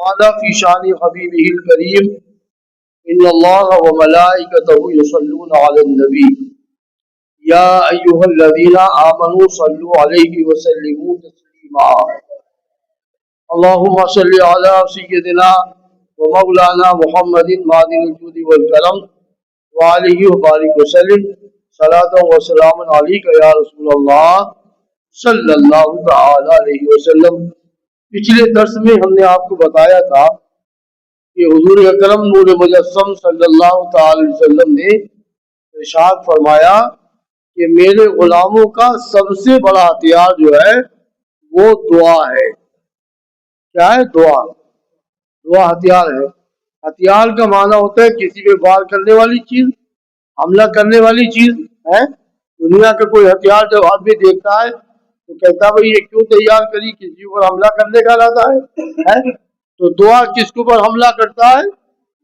قال في شان حبيبه الكريم إن الله وملائكته يصلون على النبي يا أيها الذين آمنوا صلوا عليه وسلموا تسليما اللهم صل على سيدنا ومولانا محمد معدن الجود والكرم وعليه وبارك وسلم صلاة وسلام عليك يا رسول الله صلی اللہ تعالی علیہ وسلم۔ پچھلے درس میں ہم نے آپ کو بتایا تھا کہ حضور اکرم نور مجسم صلی اللہ تعالی علیہ وسلم نے ارشاد فرمایا کہ میرے غلاموں کا سب سے بڑا ہتھیار جو ہے وہ دعا ہے۔ کیا ہے؟ دعا۔ دعا ہتھیار ہے۔ ہتھیار کا معنی ہوتا ہے کسی پہ وار کرنے والی چیز، حملہ کرنے والی چیز ہے۔ دنیا کا کوئی ہتھیار جب آدمی دیکھتا ہے تو کہتا بھائی یہ کیوں تیار کری، کسی پر حملہ کرنے کا ارادہ ہے؟ تو دعا کس کے اوپر حملہ کرتا ہے؟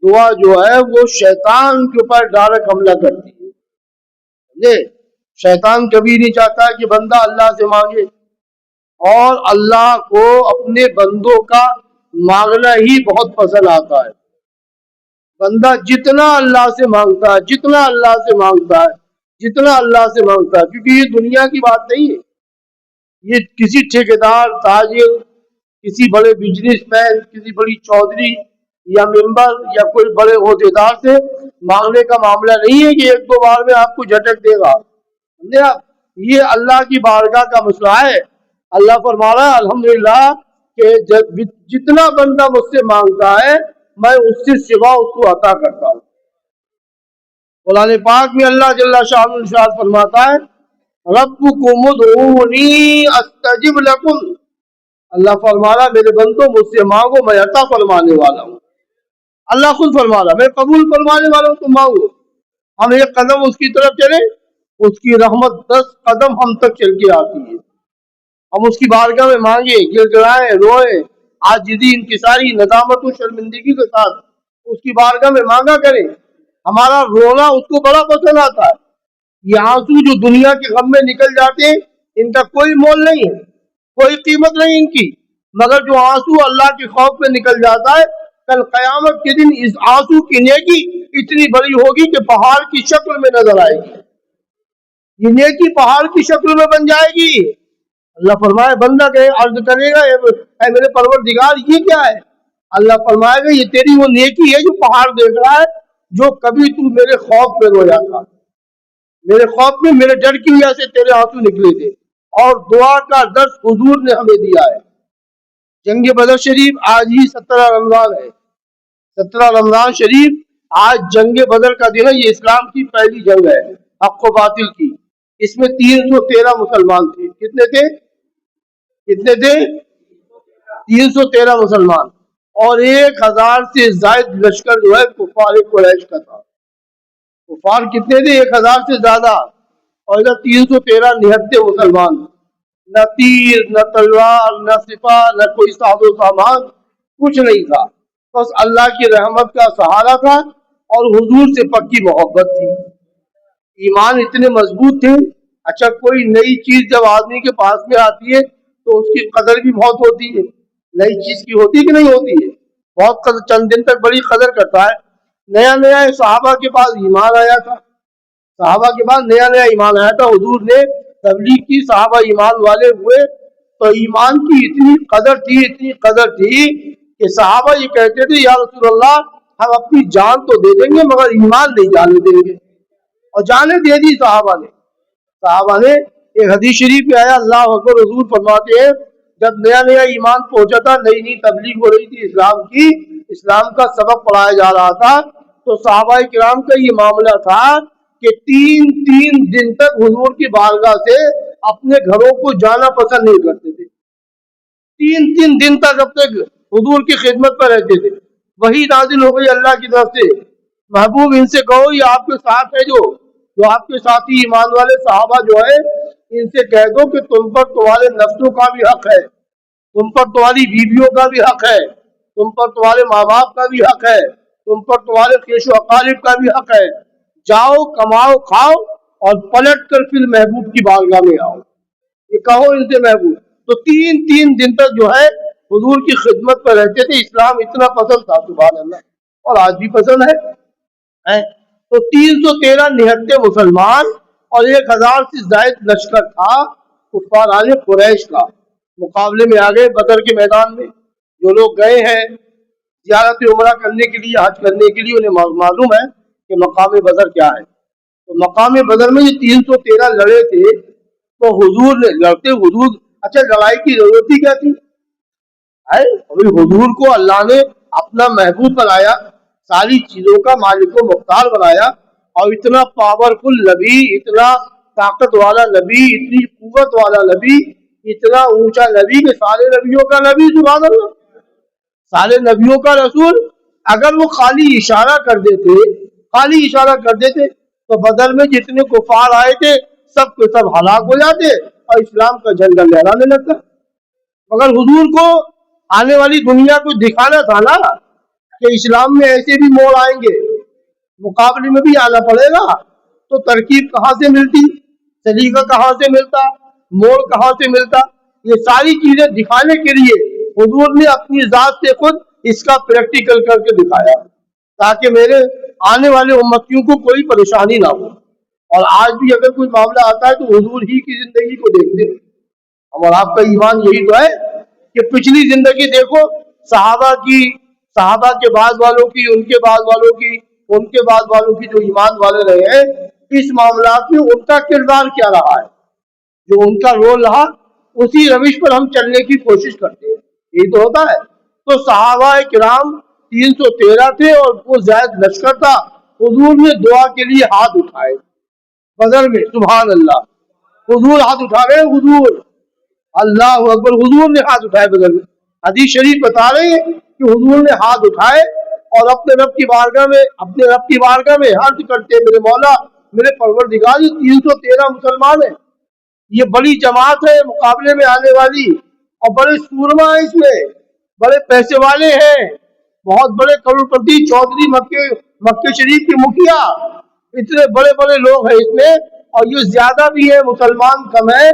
دعا جو ہے وہ شیطان کے اوپر ڈائریکٹ حملہ کرتی ہے۔ شیطان کبھی نہیں چاہتا کہ بندہ اللہ سے مانگے، اور اللہ کو اپنے بندوں کا مانگنا ہی بہت پسند آتا ہے۔ بندہ جتنا اللہ سے مانگتا ہے، جتنا اللہ سے مانگتا ہے، جتنا اللہ سے مانگتا ہے، کیونکہ یہ دنیا کی بات نہیں ہے، یہ کسی ٹھیکیدار، تاجر، کسی بڑے بزنس مین، کسی بڑی چودھری یا ممبر یا کوئی بڑے عہدیدار سے مانگنے کا معاملہ نہیں ہے کہ ایک دو بار میں آپ کو جھٹک دے گا۔ یہ اللہ کی بارگاہ کا مسئلہ ہے۔ اللہ فرما رہا ہے الحمدللہ کہ جتنا بندہ مجھ سے مانگتا ہے میں اس سے سوا اس کو عطا کرتا ہوں۔ قرآن پاک میں اللہ جل شانہ ارشاد فرماتا ہے ربکم ادعونی استجب لکم۔ اللہ فرما رہا میرے بندوں مجھ سے مانگو میں عطا فرمانے والا ہوں۔ اللہ خود فرما رہا میں قبول فرمانے والا ہوں، تم مانگو۔ ہم ایک قدم اس کی طرف چلیں، اس کی رحمت 10 قدم ہم تک چل کے آتی ہے۔ ہم اس کی بارگاہ میں مانگے، گر گرائیں، روئیں، عاجزی، انکساری، ندامت و شرمندگی کے ساتھ اس کی بارگاہ میں مانگا کریں۔ ہمارا رونا اس کو بڑا پسند آتا ہے۔ یہ آنسو جو دنیا کے غم میں نکل جاتے ہیں ان کا کوئی مول نہیں ہے، کوئی قیمت نہیں ان کی، مگر جو آنسو اللہ کے خوف میں نکل جاتا ہے کل قیامت کے دن اس آنسو کی نیکی اتنی بڑی ہوگی کہ پہاڑ کی شکل میں نظر آئے گی۔ یہ نیکی پہاڑ کی شکل میں بن جائے گی۔ اللہ فرمائے بندہ کہ عرض کرے گا اے میرے پروردگار یہ کیا ہے؟ اللہ فرمائے گا یہ تیری وہ نیکی ہے جو پہاڑ دیکھ رہا ہے، جو کبھی تو میرے خوف میں رویا تھا، میرے خوف میں میرے ڈر کی وجہ سے تیرے آنسو نکلے تھے۔ اور دعا کا درس حضور نے ہمیں دیا ہے۔ جنگ بدر شریف آج ہی 17 رمضان ہے، 17 رمضان شریف آج جنگ بدر کا دن ہے۔ یہ اسلام کی پہلی جنگ ہے حق و باطل کی۔ اس میں 313 مسلمان تھے۔ کتنے تھے؟ 313 مسلمان، اور 1000 سے زائد لشکر جو ہے کفار قریش کا تھا۔ کفار کتنے تھے؟ 1000 سے زیادہ، اور ادھر 313 نہتے مسلمان۔ نہ تیر، نہ تلوار، نہ سپاہ، نہ کوئی ساز و سامان، کچھ نہیں تھا، بس اللہ کی رحمت کا سہارا تھا اور حضور سے پکی محبت تھی۔ ایمان اتنے مضبوط تھے۔ اچھا کوئی نئی چیز جب آدمی کے پاس میں آتی ہے تو اس کی قدر بھی بہت ہوتی ہے۔ نئی چیز کی ہوتی کہ نہیں ہوتی ہے؟ بہت قدر، چند دن تک بڑی قدر کرتا ہے۔ نیا نیا صحابہ کے پاس ایمان آیا تھا، صحابہ کے پاس نیا نیا ایمان آیا تھا، حضور نے تبلیغ کی، صحابہ ایمان والے ہوئے تو ایمان کی اتنی قدر تھی، اتنی قدر تھی کہ صحابہ یہ کہتے تھے یا رسول اللہ ہم اپنی جان تو دے دیں گے مگر ایمان نہیں جانے دیں گے، اور جانیں دے دی صحابہ نے۔ صحابہ نے ایک حدیث شریف میں آیا اللہ اکبر، حضور فرماتے ہیں جب نیا نیا ایمان پہنچا تھا، نئی نئی تبلیغ ہو رہی تھی اسلام کی، اسلام کا سبق پڑھایا جا رہا تھا، تو صحابہ کرام کا یہ معاملہ تھا کہ 3 دن تک حضور کی بارگاہ سے اپنے گھروں کو جانا پسند نہیں کرتے تھے۔ 3 دن تک اپنے حضور کی خدمت پر رہتے تھے۔ وہی نازل ہو گئی اللہ کی طرف سے محبوب ان سے کہو یہ آپ کے ساتھ ہے، جو آپ کے ساتھی ایمان والے صحابہ جو ہے ان سے کہہ دو کہ تم پر تمہارے نفسوں کا بھی حق ہے، تم پر تمہاری بیویوں کا بھی حق ہے، تم پر تمہارے ماں باپ کا بھی حق ہے، تم پر تمہارے خیش و اقارب کا بھی حق ہے، جاؤ کماؤ کھاؤ اور پلٹ کر پھر محبوب کی بارگاہ میں آؤ، یہ کہو ان سے محبوب۔ تو 3 دن تک جو ہے حضور کی خدمت پر رہتے تھے، اسلام اتنا پسند تھا سبحان اللہ، اور آج بھی پسند ہے۔ تو 313 نہتے مسلمان اور 1000 سے زائد لشکر تھا کفار آل قریش کا، مقابلے میں آگئے بدر کے میدان میں۔ جو لوگ گئے ہیں زیارت عمرہ کرنے کے لیے، حج کرنے کے لیے، انہیں معلوم ہے کہ مقام بدر کیا ہے۔ تو مقام بدر میں یہ 313 لڑے تھے، تو حضور نے لڑتے حضور، اچھا لڑائی کی ضرورت ہی کیا تھی؟ ابھی حضور کو اللہ نے اپنا محبوب بنایا، ساری چیزوں کا مالک و مختار بنایا، اور اتنا پاورفل نبی، اتنا طاقت والا نبی، اتنی قوت والا نبی، اتنا اونچا نبی کہ سارے نبیوں کا نبی، سبحان اللہ، سارے نبیوں کا رسول، اگر وہ خالی اشارہ کر دیتے تو بدر میں جتنے کفار آئے تھے سب کے سب ہلاک ہو جاتے اور اسلام کا جھنڈا لہرانے لگتا۔ مگر حضور کو آنے والی دنیا کو دکھانا تھا نا کہ اسلام میں ایسے بھی موڑ آئیں گے، مقابلے میں بھی آنا پڑے گا، تو ترکیب کہاں سے ملتی، سلیقہ کہاں سے ملتا، موڑ کہاں سے ملتا، یہ ساری چیزیں دکھانے کے لیے حضور نے اپنی ذات سے خود اس کا پریکٹیکل کر کے دکھایا، تاکہ میرے آنے والے امتیوں کو کوئی پریشانی نہ ہو۔ اور آج بھی اگر کوئی معاملہ آتا ہے تو حضور ہی کی زندگی کو دیکھتے ہیں ہم، اور آپ کا ایمان یہی تو ہے کہ پچھلی زندگی دیکھو، صحابہ کے بعد والوں کی، ان کے بعد والوں کی، ان کے بعد والوں کی، جو ایمان والے رہے ہیں، اس معاملات میں ان کا کردار کیا رہا ہے، جو ان کا رول رہا، اسی روش پر ہم چلنے کی کوشش کرتے ہیں، یہی تو ہوتا ہے۔ تو صحابہ کرام 313 تھے اور وہ زائد لشکر تھا، حضور نے دعا کے لیے ہاتھ اٹھائے بدر میں، سبحان اللہ، حضور ہاتھ اٹھا رہے ہیں، حضور اللہ اکبر، حضور نے ہاتھ اٹھائے بدر میں۔ حدیث شریف بتا رہے ہیں کہ حضور نے ہاتھ اٹھائے اور اپنے رب کی بارگاہ میں عرض کرتے، میرے مولا، میرے پروردگار، یہ 313 مسلمان ہیں، یہ بڑی جماعت ہے مقابلے میں آنے والی، اور بڑے سورما ہیں، اس میں بڑے پیسے والے ہیں، بہت بڑے کروڑپتی چودھری، مکے شریف کے مکھیا، اتنے بڑے بڑے لوگ ہیں اس میں، اور یہ زیادہ بھی ہے، مسلمان کم ہے۔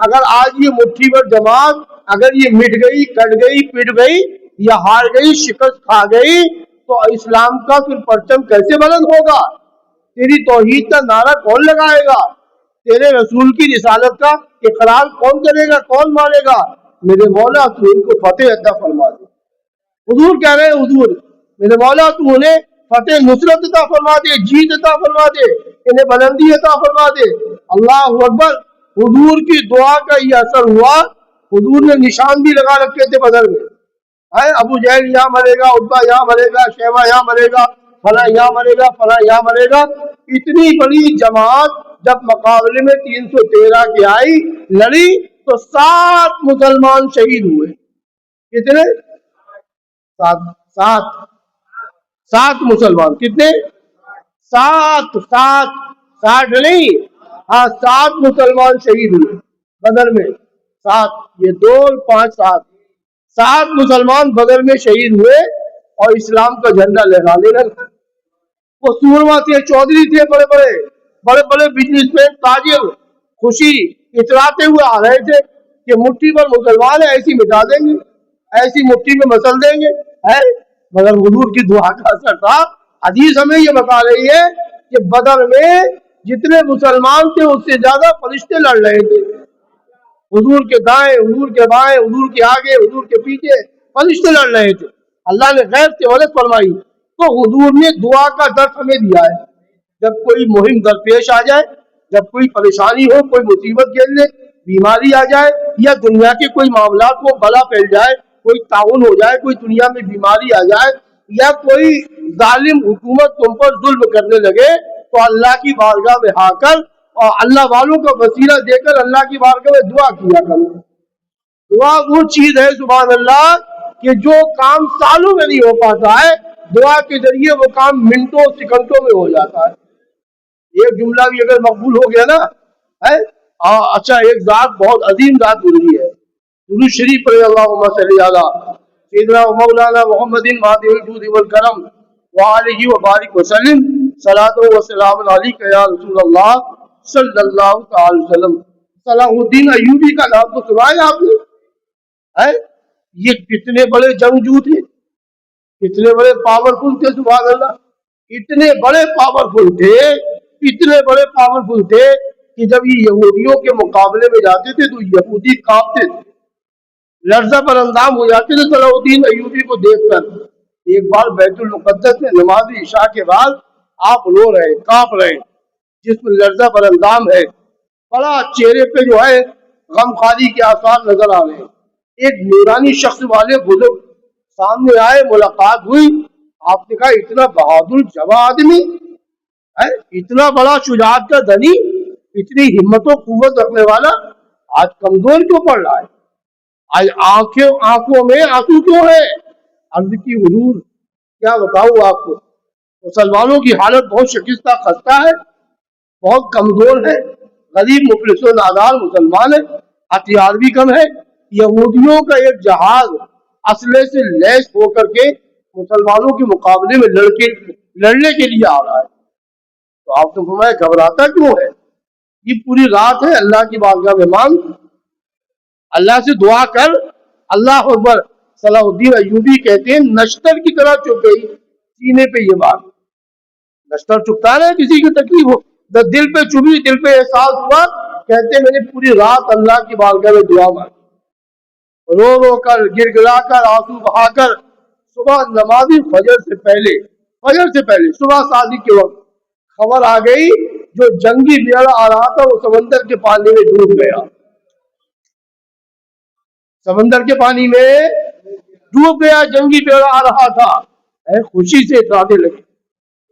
اگر آج یہ مٹھی بھر جماعت اگر یہ مٹ گئی، کٹ گئی، پٹ گئی، یا ہار گئی، شکست کھا گئی، تو اسلام کا پھر پرچم کیسے بلند ہوگا؟ تیری توحید کا نعرہ کون لگائے گا؟ تیرے رسول کی رسالت کا اقرار کون کرے گا، کون مانے گا؟ میرے مولا تو ان کو فتح عطا فرما دے۔ حضور کہہ رہے ہیں، حضور میرے مولا تو انہیں فتح نصرت عطا فرما دے، جیت عطا فرما دے، انہیں بلندی عطا فرما دے۔ اللہ اکبر، حضور کی دعا کا یہ اثر ہوا، حضور نے نشان بھی لگا رکھے تھے بدر میں، ابو جہل یہاں مرے گا، عتبہ یہاں مرے گا، شیبہ یہاں مرے گا، فلاں یہاں مرے گا، فلاں یہاں مرے گا۔ اتنی بڑی جماعت جب مقابلے میں 313 کی آئی، لڑی، تو 7 مسلمان شہید ہوئے۔ کتنے؟ 7 مسلمان، کتنے؟ 7 نہیں، 7 مسلمان شہید ہوئے بدر میں، 7، یہ 2 5 7 مسلمان بدر میں شہید ہوئے، اور اسلام کا جھنڈا لہرانے لگے۔ وہ سورما تھے، چودھری تھے، بڑے بڑے بزنس مین، تاجر، خوشی اتراتے ہوئے آ رہے تھے کہ مٹھی پر مسلمان ہے، ایسی مٹا دیں گے، ایسی مٹھی میں مسل دیں گے، مگر حضور کی دعا کا اثر تھا۔ حدیث ہمیں یہ بتا رہی ہے کہ بدر میں جتنے مسلمان تھے اس سے زیادہ فرشتے لڑ رہے تھے، حضور کے دائیں، حضور کے بائیں، حضور کے آگے، حضور کے پیچھے فرشتے لڑ رہے تھے۔ اللہ نے غیب سے مدد فرمائی۔ تو حضور نے دعا کا درس ہمیں دیا ہے، جب کوئی مہم درپیش آ جائے، جب کوئی پریشانی ہو، کوئی مصیبت گھیر لے، بیماری آ جائے، یا دنیا کے کوئی معاملات کو بلا پھیل جائے، کوئی تعاون ہو جائے، کوئی دنیا میں بیماری آ جائے، یا کوئی ظالم حکومت تم پر ظلم کرنے لگے، تو اللہ کی بارگاہ میں آ کر اور اللہ والوں کا وسیلہ دے کر اللہ کی بارگاہ میں دعا کیا کرو۔ دعا وہ چیز ہے سبحان اللہ کہ جو کام سالوں میں نہیں ہو پاتا ہے، دعا کے ذریعے وہ کام منٹوں سیکنڈوں میں ہو جاتا ہے۔ ایک جملہ بھی اگر مقبول ہو گیا نا، اچھا، ایک ذات بہت عظیم ذات گزری ہے، درود شریف پڑھے، اللہم صلی علی سیدنا و مولانا محمد ماضی الجود والکرم وآلہ وبارک وسلم، صلاۃ و سلام علیک یا رسول اللہ صلی اللہ تعالی وسلم۔ صلاح الدین ایوبی کا نام تو سنا ہے آپ نے، یہ کتنے بڑے جنگجو تھے، کتنے بڑے پاورفل تھے، سبحان اللہ، اتنے بڑے پاورفل تھے، اتنے بڑے پاورفل تھے کہ جب یہ یہودیوں کے مقابلے میں جاتے تھے تو یہودی کانپتے تھے، لرزہ پر اندام ہو جاتے تھے صلاح الدین ایوبی کو دیکھ کر۔ ایک بار بیت المقدس میں نماز عشاء کے بعد آپ رو رہے، کانپ رہے، جس میں لرزہ پر اندام ہے، بڑا چہرے پہ جو ہے غمخواری کے آثار نظر آ رہے ہیں۔ ایک نورانی شخص والے بزرگ سامنے آئے، ملاقات ہوئی، آپ نے کہا اتنا بہادر جواں آدمی ہے، اتنا بڑا شجاعت کا دھنی، اتنی ہمت و قوت رکھنے والا آج کمزور کیوں پڑ رہا ہے؟ آج آنکھوں میں آنسو کیوں ہے؟ عرض کی حضور کیا بتاؤں آپ کو، مسلمانوں کی حالت بہت شکستہ خستہ ہے، بہت کمزور ہے، غریب مفلس و نادار مسلمان ہے، ہتھیار بھی کم ہے۔ یہودیوں کا ایک جہاز اسلحے سے لیس ہو کر کے مسلمانوں کے مقابلے میں لڑنے کے لیے آ رہا ہے، تو آپ نے فرمایا گھبراتا کیوں ہے؟ یہ پوری رات ہے اللہ کی بارگاہ میں مانگ، اللہ سے دعا کر، اللہ اکبر۔ صلاح الدین ایوبی کہتے ہیں نشتر کی طرح چپ گئی سینے پہ یہ بات، نشتر چپتا ہے کسی کی تکلیف ہو، دل پہ چبھی، دل پہ احساس ہوا، کہتے ہیں میں نے پوری رات اللہ کی بارگاہ میں دعا مانگی، رو رو کر، گر گڑا کر، آنسو بہا کر، صبح نمازی فجر سے پہلے صبح شادی کے وقت خبر آ گئی جو جنگی بیڑا آ رہا تھا وہ سمندر کے پانی میں ڈوب گیا، سمندر کے پانی میں ڈوب گیا، جنگی بیڑا آ رہا تھا، خوشی سے اترانے لگے۔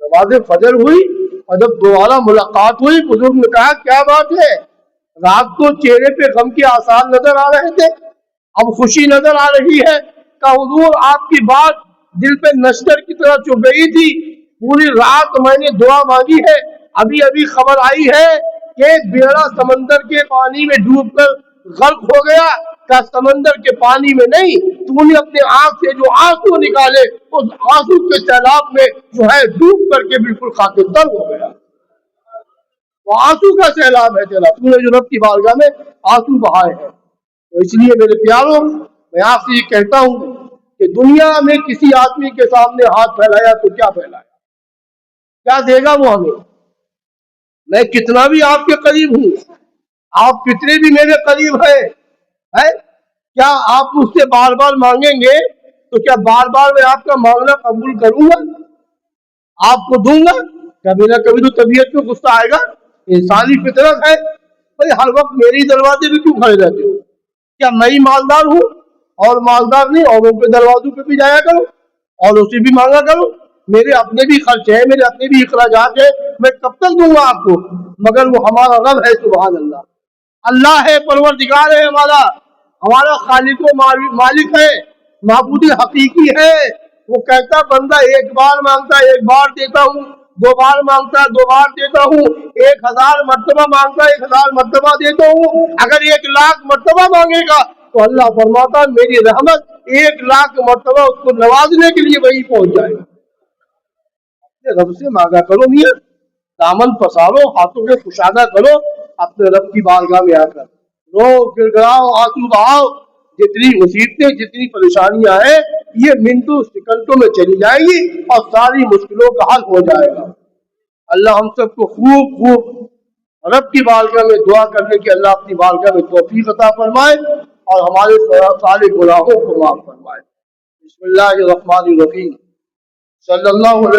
نماز فجر ہوئی اور جب دوبارہ ملاقات ہوئی، بزرگ نے کہا کیا بات ہے؟ رات کو چہرے پہ غم کے آثار نظر آ رہے تھے، اب خوشی نظر آ رہی ہے۔ کہ حضور آپ کی بات دل پہ نشتر کی طرح چبھ گئی تھی، پوری رات میں نے دعا مانگی ہے، ابھی خبر آئی ہے کہ بیڑا سمندر کے پانی میں ڈوب کر غرق ہو گیا۔ کہ سمندر کے پانی میں نہیں، تو نے اپنے آنکھ سے جو آنسو نکالے اس آنسو کے سیلاب میں جو ہے ڈوب کر کے بالکل خاک در ہو گیا، وہ آنسو کا سیلاب ہے تیرا، تو نے جو رب کی بارگاہ میں آنسو بہائے ہیں۔ تو اس لیے میرے پیاروں، میں آپ سے یہ کہتا ہوں کہ دنیا میں کسی آدمی کے سامنے ہاتھ پھیلایا تو کیا پھیلایا، کیا دے گا وہ ہمیں؟ میں کتنا بھی آپ کے قریب ہوں، آپ کتنے بھی میرے قریب ہیں، کیا آپ مجھ سے بار بار مانگیں گے تو کیا بار بار میں آپ کا مانگنا قبول کروں گا، آپ کو دوں گا؟ کبھی نہ کبھی تو طبیعت میں غصہ آئے گا، انسانی فطرت ہے۔ بھائی ہر وقت میری دروازے پہ کیوں کھڑے رہتے ہو؟ کیا میں ہی مالدار ہوں اور مالدار نہیں اوروں کے دروازوں پہ بھی جایا کرو اور اسے بھی مانگا کرو؟ میرے اپنے بھی خرچ ہے، میرے اپنے بھی اخراجات ہیں، میں کب تک دوں گا آپ کو؟ مگر وہ ہمارا رب ہے، سبحان اللہ، اللہ ہے، پروردگار ہے ہمارا خالق و مالک ہے، معبود حقیقی ہے۔ وہ کہتا بندہ ایک بار مانگتا ہے ایک بار دیتا ہوں، دو بار مانگتا ہے دو بار دیتا ہوں، 1000 مرتبہ مانگتا ہے 1000 مرتبہ دیتا ہوں، اگر 1,00,000 مرتبہ مانگے گا تو اللہ فرماتا میری رحمت 1,00,000 مرتبہ اس کو نوازنے کے لیے وہی پہنچ جائے گا۔ اپنے رب سے مانگا کرو میاں، دامن پسارو، ہاتھوں کے کشادہ کرو اپنے رب کی بارگاہ میں آ کر، رو گر گڑاؤ، آنسو بہاؤ، جتنی مصیبتیں جتنی پریشانیاں ہیں یہ منٹوں سیکنڈوں میں چلی جائیں گی اور ساری مشکلوں کا حل ہو جائے گا۔ اللہ ہم سب کو خوب رب کی بارگاہ میں دعا کرنے کی اللہ اپنی بارگاہ میں توفیق عطا فرمائے اور ہمارے سارے گناہوں کو معاف فرمائے۔ بسم اللہ الرحمن الرحیم، صلی اللہ علیہ